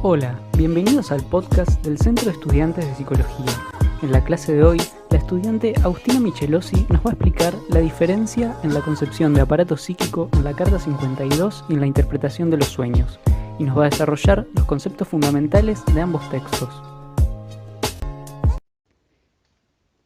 Hola, bienvenidos al podcast del Centro de Estudiantes de Psicología. En la clase de hoy, la estudiante Agustina Michelosi nos va a explicar la diferencia en la concepción de aparato psíquico en la Carta 52 y en la interpretación de los sueños, y nos va a desarrollar los conceptos fundamentales de ambos textos.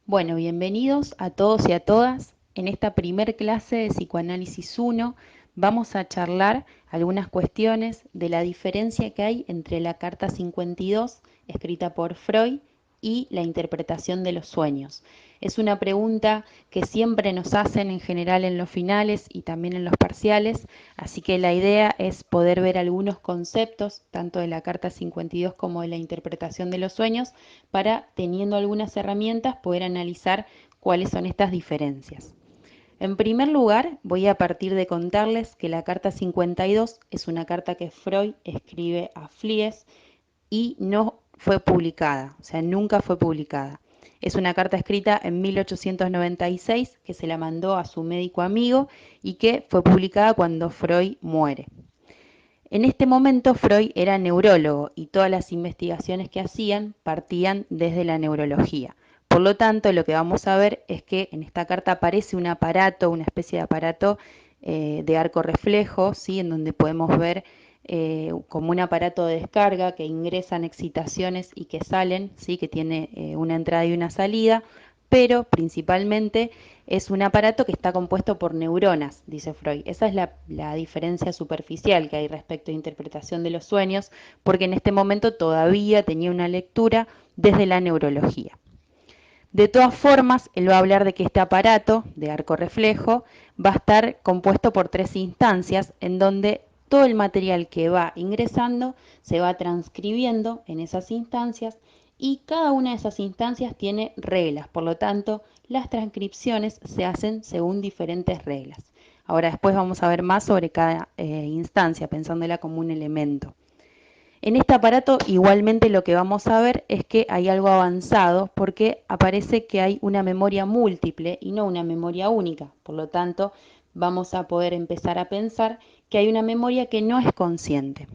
Bueno, bienvenidos a todos y a todas. En esta primer clase de Psicoanálisis 1 vamos a charlar algunas cuestiones de la diferencia que hay entre la Carta 52, escrita por Freud, y la interpretación de los sueños. Es una pregunta que siempre nos hacen en general en los finales y también en los parciales, así que la idea es poder ver algunos conceptos, tanto de la Carta 52 como de la interpretación de los sueños, para, teniendo algunas herramientas, poder analizar cuáles son estas diferencias. En primer lugar, voy a partir de contarles que la Carta 52 es una carta que Freud escribe a Fliess y no fue publicada, o sea, nunca fue publicada. Es una carta escrita en 1896 que se la mandó a su médico amigo y que fue publicada cuando Freud muere. En este momento Freud era neurólogo y todas las investigaciones que hacían partían desde la neurología. Por lo tanto, lo que vamos a ver es que en esta carta aparece un aparato, una especie de aparato de arco reflejo, ¿sí? En donde podemos ver como un aparato de descarga que ingresan excitaciones y que salen, ¿sí? Que tiene una entrada y una salida, pero principalmente es un aparato que está compuesto por neuronas, dice Freud. Esa es la diferencia superficial que hay respecto a interpretación de los sueños, porque en este momento todavía tenía una lectura desde la neurología. De todas formas, él va a hablar de que este aparato de arco reflejo va a estar compuesto por tres instancias en donde todo el material que va ingresando se va transcribiendo en esas instancias y cada una de esas instancias tiene reglas, por lo tanto, las transcripciones se hacen según diferentes reglas. Ahora después vamos a ver más sobre cada instancia, pensándola como un elemento. En este aparato igualmente lo que vamos a ver es que hay algo avanzado porque aparece que hay una memoria múltiple y no una memoria única. Por lo tanto, vamos a poder empezar a pensar que hay una memoria que no es consciente.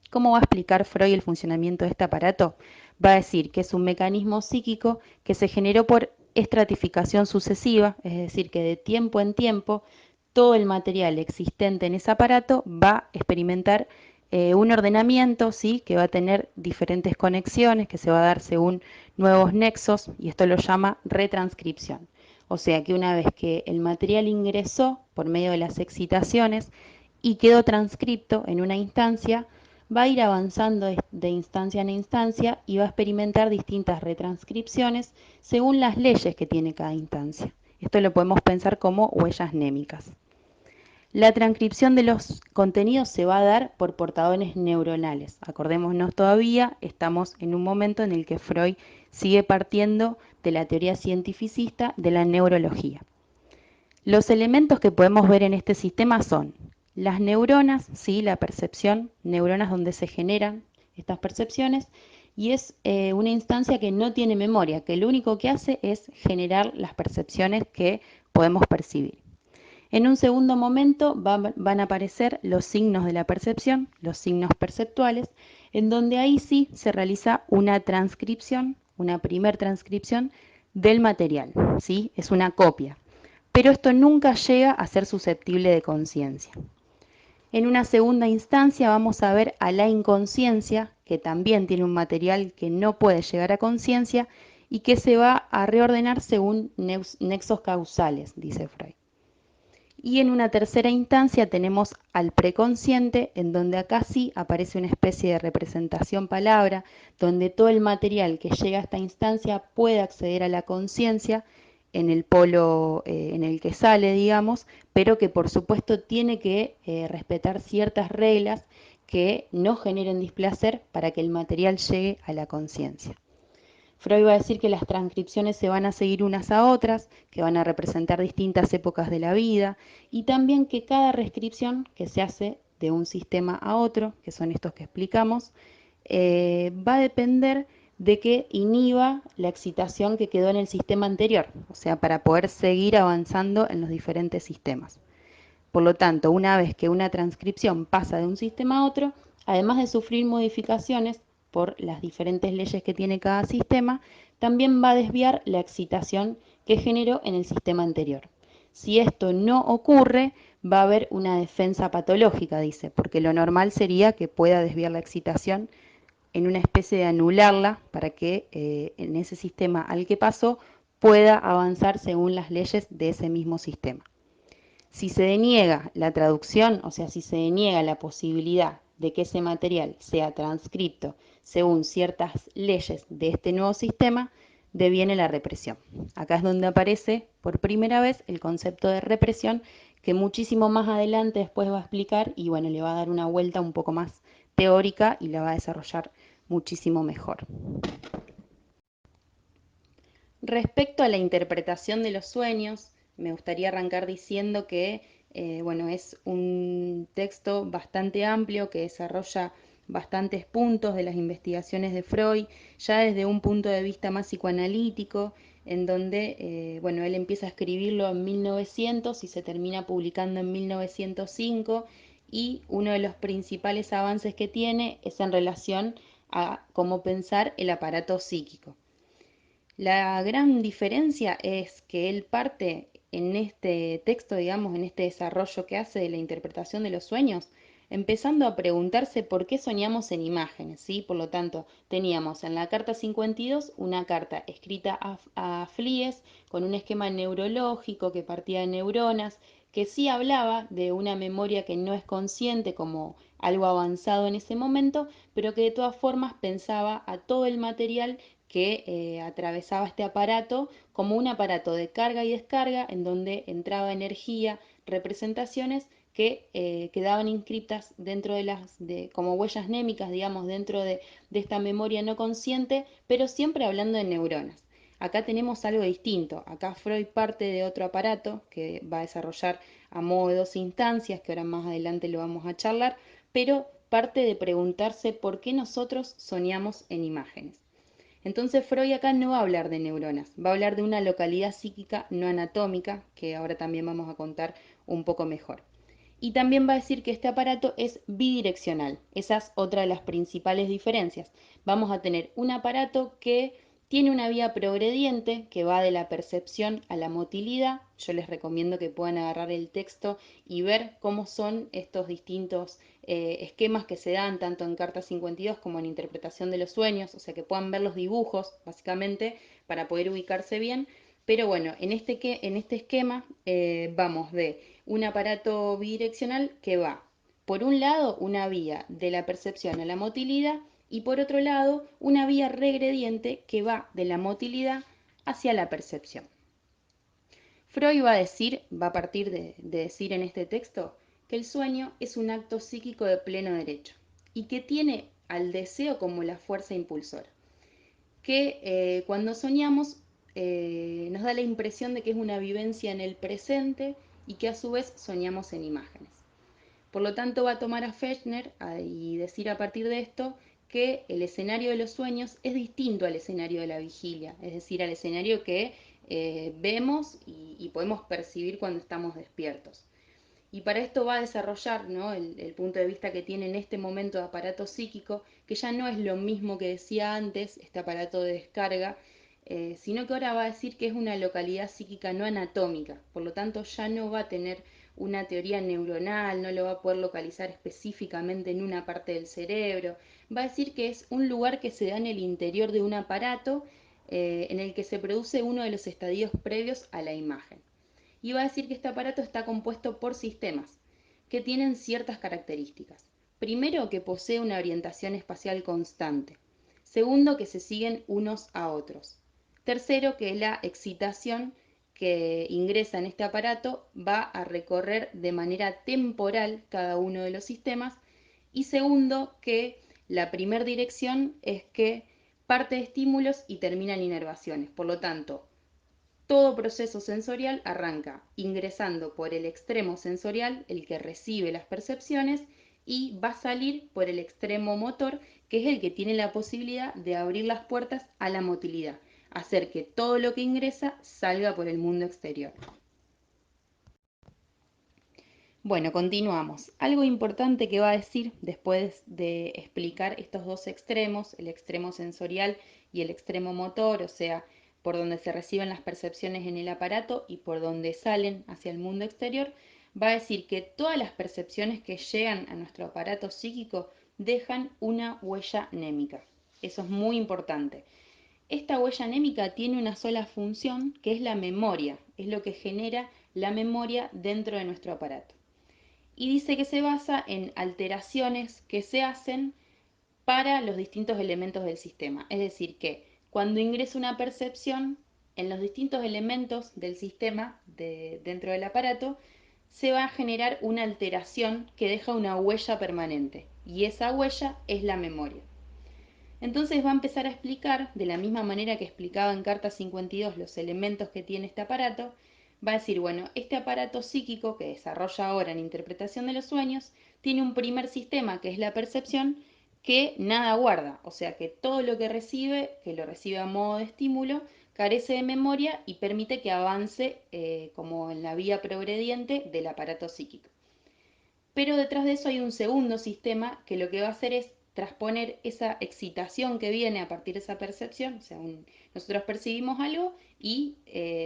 ¿Cómo va a explicar Freud el funcionamiento de este aparato? Va a decir que es un mecanismo psíquico que se generó por estratificación sucesiva, es decir, que de tiempo en tiempo todo el material existente en ese aparato va a experimentar un ordenamiento, ¿sí? Que va a tener diferentes conexiones, que se va a dar según nuevos nexos, y esto lo llama retranscripción. O sea que una vez que el material ingresó por medio de las excitaciones y quedó transcripto en una instancia, va a ir avanzando de instancia en instancia y va a experimentar distintas retranscripciones según las leyes que tiene cada instancia. Esto lo podemos pensar como huellas némicas. La transcripción de los contenidos se va a dar por portadores neuronales. Acordémonos todavía, estamos en un momento en el que Freud sigue partiendo de la teoría cientificista de la neurología. Los elementos que podemos ver en este sistema son las neuronas, ¿sí? La percepción, neuronas donde se generan estas percepciones, y es una instancia que no tiene memoria, que lo único que hace es generar las percepciones que podemos percibir. En un segundo momento van a aparecer los signos de la percepción, los signos perceptuales, en donde ahí sí se realiza una transcripción, una primer transcripción del material, ¿sí? Es una copia. Pero esto nunca llega a ser susceptible de conciencia. En una segunda instancia vamos a ver a la inconsciencia, que también tiene un material que no puede llegar a conciencia y que se va a reordenar según nexos causales, dice Freud. Y en una tercera instancia tenemos al preconsciente, en donde acá sí aparece una especie de representación palabra, donde todo el material que llega a esta instancia puede acceder a la conciencia en el polo en el que sale, digamos, pero que por supuesto tiene que respetar ciertas reglas que no generen displacer para que el material llegue a la conciencia. Freud va a decir que las transcripciones se van a seguir unas a otras, que van a representar distintas épocas de la vida, y también que cada reescripción que se hace de un sistema a otro, que son estos que explicamos, va a depender de que inhiba la excitación que quedó en el sistema anterior, o sea, para poder seguir avanzando en los diferentes sistemas. Por lo tanto, una vez que una transcripción pasa de un sistema a otro, Además de sufrir modificaciones por las diferentes leyes que tiene cada sistema, también va a desviar la excitación que generó en el sistema anterior. Si esto no ocurre, va a haber una defensa patológica, dice, porque lo normal sería que pueda desviar la excitación en una especie de anularla para que en ese sistema al que pasó pueda avanzar según las leyes de ese mismo sistema. Si se deniega la traducción, o sea, si se deniega la posibilidad de que ese material sea transcrito según ciertas leyes de este nuevo sistema, deviene la represión. Acá es donde aparece por primera vez el concepto de represión, que muchísimo más adelante después va a explicar y bueno, le va a dar una vuelta un poco más teórica y la va a desarrollar muchísimo mejor. Respecto a la interpretación de los sueños, me gustaría arrancar diciendo que bueno, es un texto bastante amplio que desarrolla bastantes puntos de las investigaciones de Freud, ya desde un punto de vista más psicoanalítico, en donde bueno, él empieza a escribirlo en 1900 y se termina publicando en 1905, y uno de los principales avances que tiene es en relación a cómo pensar el aparato psíquico. La gran diferencia es que él parte en este texto, digamos, en este desarrollo que hace de la interpretación de los sueños, empezando a preguntarse por qué soñamos en imágenes, ¿sí? Por lo tanto, teníamos en la carta 52 una carta escrita a Flies con un esquema neurológico que partía de neuronas, que sí hablaba de una memoria que no es consciente como algo avanzado en ese momento, pero que de todas formas pensaba a todo el material que atravesaba este aparato como un aparato de carga y descarga en donde entraba energía, representaciones que quedaban inscritas dentro como huellas némicas, digamos, dentro de esta memoria no consciente, pero siempre hablando de neuronas. Acá tenemos algo distinto. Acá Freud parte de otro aparato que va a desarrollar a modo de dos instancias, que ahora más adelante lo vamos a charlar, pero parte de preguntarse por qué nosotros soñamos en imágenes. Entonces Freud acá no va a hablar de neuronas, va a hablar de una localidad psíquica no anatómica, que ahora también vamos a contar un poco mejor. Y también va a decir que este aparato es bidireccional. Esa es otra de las principales diferencias. Vamos a tener un aparato que tiene una vía progrediente que va de la percepción a la motilidad. Yo les recomiendo que puedan agarrar el texto y ver cómo son estos distintos esquemas que se dan tanto en Carta 52 como en Interpretación de los Sueños, o sea que puedan ver los dibujos básicamente para poder ubicarse bien. Pero bueno, en este esquema vamos de un aparato bidireccional que va, por un lado, una vía de la percepción a la motilidad y por otro lado, una vía regrediente que va de la motilidad hacia la percepción. Freud va a partir de decir en este texto, que el sueño es un acto psíquico de pleno derecho y que tiene al deseo como la fuerza impulsora, que cuando soñamos nos da la impresión de que es una vivencia en el presente y que a su vez soñamos en imágenes. Por lo tanto, va a tomar a Fechner y decir a partir de esto que el escenario de los sueños es distinto al escenario de la vigilia, es decir, al escenario que vemos y podemos percibir cuando estamos despiertos. Y para esto va a desarrollar, ¿no?, el punto de vista que tiene en este momento de aparato psíquico, que ya no es lo mismo que decía antes, este aparato de descarga, sino que ahora va a decir que es una localidad psíquica no anatómica, por lo tanto ya no va a tener una teoría neuronal, no lo va a poder localizar específicamente en una parte del cerebro, va a decir que es un lugar que se da en el interior de un aparato en el que se produce uno de los estadios previos a la imagen. Y va a decir que este aparato está compuesto por sistemas que tienen ciertas características. Primero, que posee una orientación espacial constante. Segundo, que se siguen unos a otros. Tercero, que la excitación que ingresa en este aparato va a recorrer de manera temporal cada uno de los sistemas. Y segundo, que la primera dirección es que parte de estímulos y termina en inervaciones. Por lo tanto, todo proceso sensorial arranca ingresando por el extremo sensorial, el que recibe las percepciones, y va a salir por el extremo motor, que es el que tiene la posibilidad de abrir las puertas a la motilidad, hacer que todo lo que ingresa salga por el mundo exterior. Bueno, continuamos. Algo importante que va a decir después de explicar estos dos extremos, el extremo sensorial y el extremo motor, o sea, por donde se reciben las percepciones en el aparato y por donde salen hacia el mundo exterior, va a decir que todas las percepciones que llegan a nuestro aparato psíquico dejan una huella anémica. Eso es muy importante. Esta huella anémica tiene una sola función, que es la memoria, es lo que genera la memoria dentro de nuestro aparato. Y dice que se basa en alteraciones que se hacen para los distintos elementos del sistema. Es decir, que cuando ingresa una percepción en los distintos elementos del sistema dentro del aparato, se va a generar una alteración que deja una huella permanente. Y esa huella es la memoria. Entonces va a empezar a explicar, de la misma manera que explicaba en Carta 52 los elementos que tiene este aparato, va a decir, bueno, este aparato psíquico que desarrolla ahora en interpretación de los sueños, tiene un primer sistema que es la percepción, que nada guarda, o sea que todo lo que recibe, que lo recibe a modo de estímulo, carece de memoria y permite que avance como en la vía progrediente del aparato psíquico. Pero detrás de eso hay un segundo sistema que lo que va a hacer es transponer esa excitación que viene a partir de esa percepción, o sea, nosotros percibimos algo y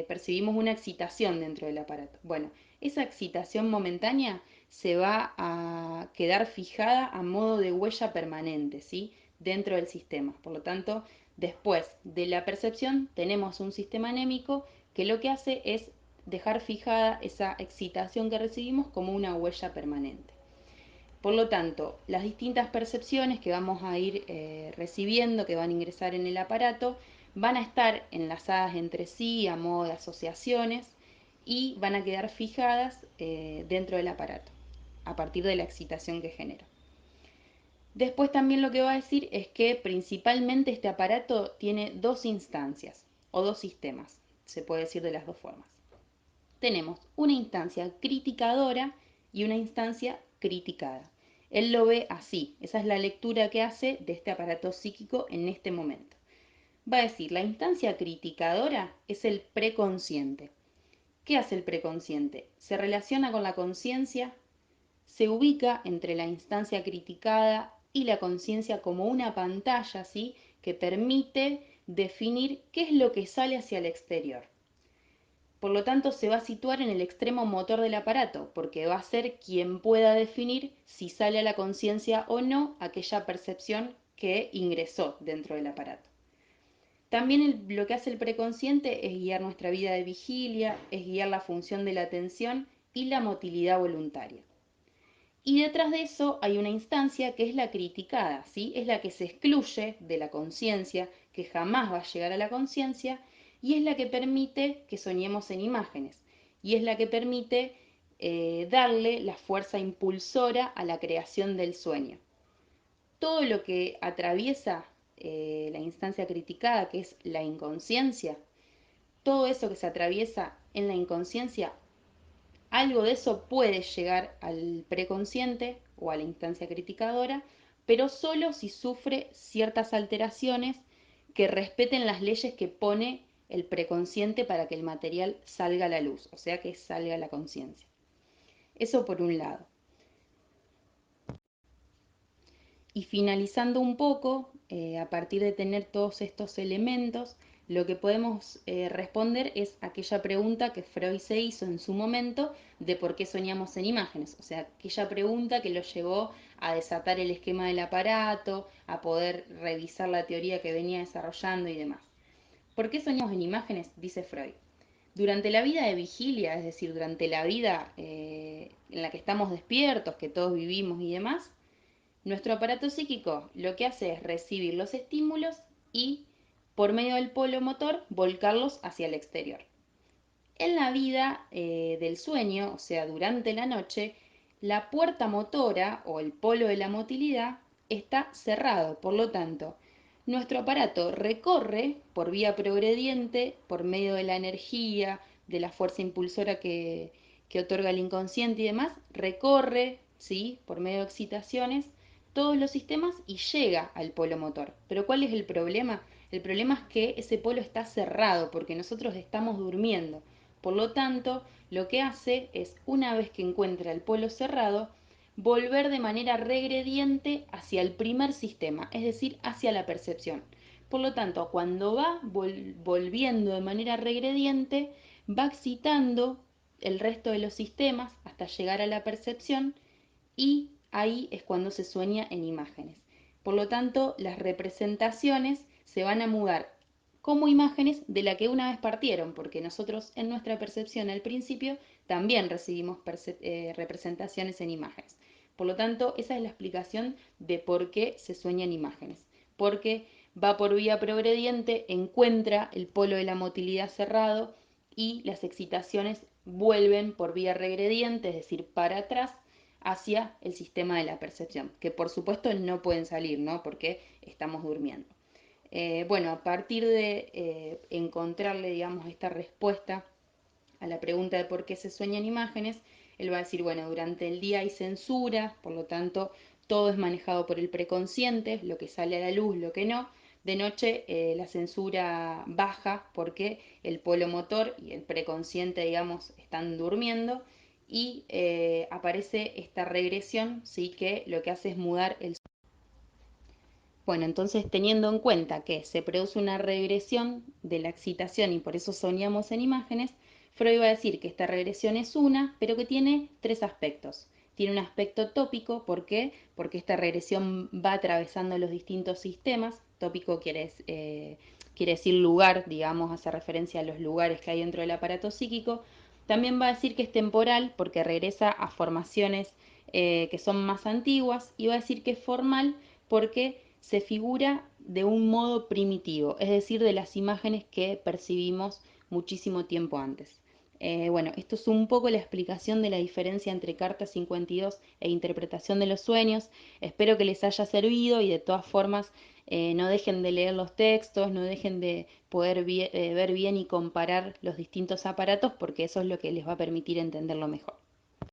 percibimos una excitación dentro del aparato. Bueno, esa excitación momentánea se va a quedar fijada a modo de huella permanente, ¿sí? Dentro del sistema. Por lo tanto, después de la percepción tenemos un sistema anémico que lo que hace es dejar fijada esa excitación que recibimos como una huella permanente. Por lo tanto, las distintas percepciones que vamos a ir recibiendo, que van a ingresar en el aparato, van a estar enlazadas entre sí a modo de asociaciones y van a quedar fijadas dentro del aparato, a partir de la excitación que genera. Después también lo que va a decir es que principalmente este aparato tiene dos instancias o dos sistemas, se puede decir de las dos formas. Tenemos una instancia criticadora y una instancia criticada. Él lo ve así, esa es la lectura que hace de este aparato psíquico en este momento. Va a decir, la instancia criticadora es el preconsciente. ¿Qué hace el preconsciente? Se relaciona con la conciencia, se ubica entre la instancia criticada y la conciencia como una pantalla, ¿sí? Que permite definir qué es lo que sale hacia el exterior. Por lo tanto, se va a situar en el extremo motor del aparato, porque va a ser quien pueda definir si sale a la conciencia o no aquella percepción que ingresó dentro del aparato. También lo que hace el preconsciente es guiar nuestra vida de vigilia, es guiar la función de la atención y la motilidad voluntaria. Y detrás de eso hay una instancia que es la criticada, ¿sí? Es la que se excluye de la conciencia, que jamás va a llegar a la conciencia, y es la que permite que soñemos en imágenes, y es la que permite darle la fuerza impulsora a la creación del sueño. Todo lo que atraviesa la instancia criticada, que es la inconsciencia, todo eso que se atraviesa en la inconsciencia, algo de eso puede llegar al preconsciente o a la instancia criticadora, pero solo si sufre ciertas alteraciones que respeten las leyes que pone el preconsciente para que el material salga a la luz, o sea que salga a la conciencia. Eso por un lado. Y finalizando un poco, a partir de tener todos estos elementos, lo que podemos responder es aquella pregunta que Freud se hizo en su momento de por qué soñamos en imágenes. O sea, aquella pregunta que lo llevó a desatar el esquema del aparato, a poder revisar la teoría que venía desarrollando y demás. ¿Por qué soñamos en imágenes? Dice Freud. Durante la vida de vigilia, es decir, durante la vida en la que estamos despiertos, que todos vivimos y demás, nuestro aparato psíquico lo que hace es recibir los estímulos y, por medio del polo motor, volcarlos hacia el exterior. En la vida del sueño, o sea, durante la noche, la puerta motora o el polo de la motilidad está cerrado, por lo tanto, nuestro aparato recorre por vía progrediente, por medio de la energía, de la fuerza impulsora que otorga el inconsciente y demás, recorre, ¿sí? Por medio de excitaciones, todos los sistemas y llega al polo motor. Pero ¿cuál es el problema? El problema es que ese polo está cerrado porque nosotros estamos durmiendo. Por lo tanto, lo que hace es, una vez que encuentra el polo cerrado, volver de manera regrediente hacia el primer sistema, es decir, hacia la percepción. Por lo tanto, cuando va volviendo de manera regrediente, va excitando el resto de los sistemas hasta llegar a la percepción, y ahí es cuando se sueña en imágenes. Por lo tanto, las representaciones se van a mudar como imágenes de la que una vez partieron, porque nosotros en nuestra percepción al principio también recibimos representaciones en imágenes. Por lo tanto, esa es la explicación de por qué se sueña en imágenes. Porque va por vía progrediente, encuentra el polo de la motilidad cerrado y las excitaciones vuelven por vía regrediente, es decir, para atrás, hacia el sistema de la percepción, que por supuesto no pueden salir, ¿no? Porque estamos durmiendo. Bueno, a partir de encontrarle, digamos, esta respuesta a la pregunta de por qué se sueñan imágenes, él va a decir, bueno, durante el día hay censura, por lo tanto, todo es manejado por el preconsciente, lo que sale a la luz, lo que no. De noche la censura baja porque el polo motor y el preconsciente, digamos, están durmiendo, y aparece esta regresión, ¿sí? Que lo que hace es mudar el... Bueno, entonces teniendo en cuenta que se produce una regresión de la excitación y por eso soñamos en imágenes, Freud va a decir que esta regresión es una, pero que tiene tres aspectos. Tiene un aspecto tópico, ¿por qué? Porque esta regresión va atravesando los distintos sistemas. Tópico quiere decir lugar, digamos, hace referencia a los lugares que hay dentro del aparato psíquico. También va a decir que es temporal porque regresa a formaciones que son más antiguas, y va a decir que es formal porque se figura de un modo primitivo, es decir, de las imágenes que percibimos muchísimo tiempo antes. Bueno, esto es un poco la explicación de la diferencia entre Carta 52 e interpretación de los sueños. Espero que les haya servido, y de todas formas no dejen de leer los textos, no dejen de poder ver bien y comparar los distintos aparatos, porque eso es lo que les va a permitir entenderlo mejor.